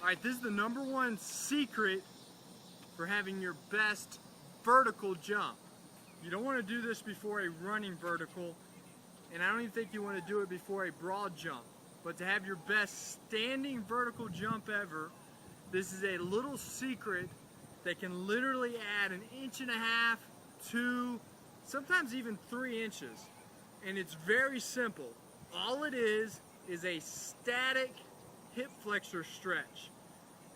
All right, this is the #1 secret for having your best vertical jump. You don't want to do this before a running vertical, and I don't even think you want to do it before a broad jump. But to have your best standing vertical jump ever, this is a little secret that can literally add 1.5 inches, 2, sometimes even 3 inches. And it's very simple. All it is a static hip flexor stretch.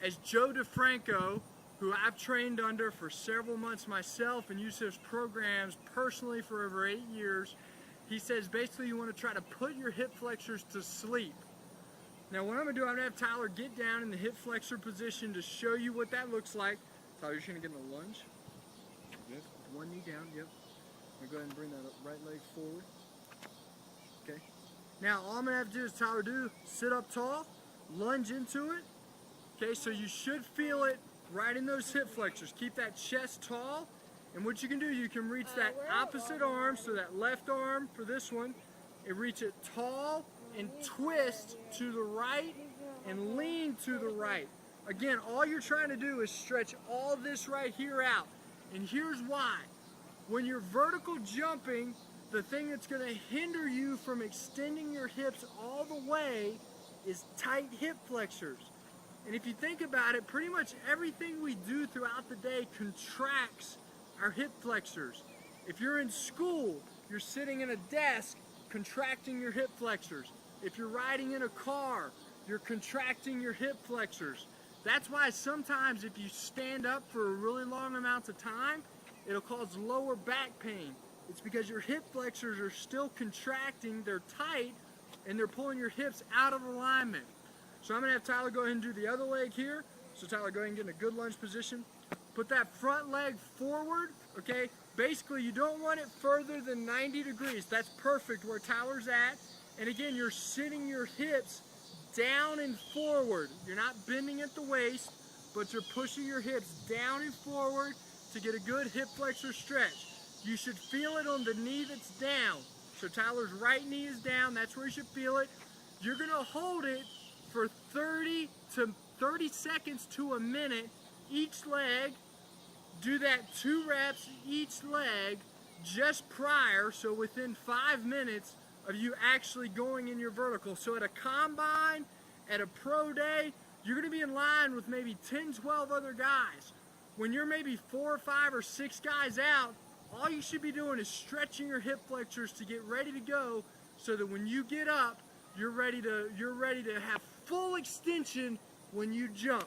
As Joe DeFranco, who I've trained under for several months myself and used his programs personally for over 8 years, he says basically you want to try to put your hip flexors to sleep. Now what I'm going to do, I'm going to have Tyler get down in the hip flexor position to show you what that looks like. Tyler, you're just going to get in a lunge. Yep. One knee down, yep. I'm going to go ahead and bring that right leg forward. Okay. Now all I'm going to have to do is Tyler sit up tall, lunge into it. Okay, so you should feel it right in those hip flexors. Keep that chest tall, and what you can do, you can reach that opposite arm, so that left arm for this one, and reach it tall and twist to the right and lean to the right. Again, all you're trying to do is stretch all this right here out. And here's why. When you're vertical jumping, the thing that's going to hinder you from extending your hips all the way is tight hip flexors. And if you think about it, pretty much everything we do throughout the day contracts our hip flexors. If you're in school, you're sitting in a desk, contracting your hip flexors. If you're riding in a car, you're contracting your hip flexors. That's why sometimes if you stand up for a really long amount of time, it'll cause lower back pain. It's because your hip flexors are still contracting, they're tight, and they're pulling your hips out of alignment. So I'm going to have Tyler go ahead and do the other leg here. So Tyler, go ahead and get in a good lunge position. Put that front leg forward, okay? Basically, you don't want it further than 90 degrees. That's perfect where Tyler's at. And again, you're sitting your hips down and forward. You're not bending at the waist, but you're pushing your hips down and forward to get a good hip flexor stretch. You should feel it on the knee that's down. So Tyler's right knee is down. That's where you should feel it. You're going to hold it for 30 seconds to a minute each leg. Do that 2 reps each leg just prior, so within 5 minutes of you actually going in your vertical. So at a combine, at a pro day, you're going to be in line with maybe 10, 12 other guys. When you're maybe 4 or 5 or 6 guys out, all you should be doing is stretching your hip flexors to get ready to go, so that when you get up, you're ready to have full extension when you jump.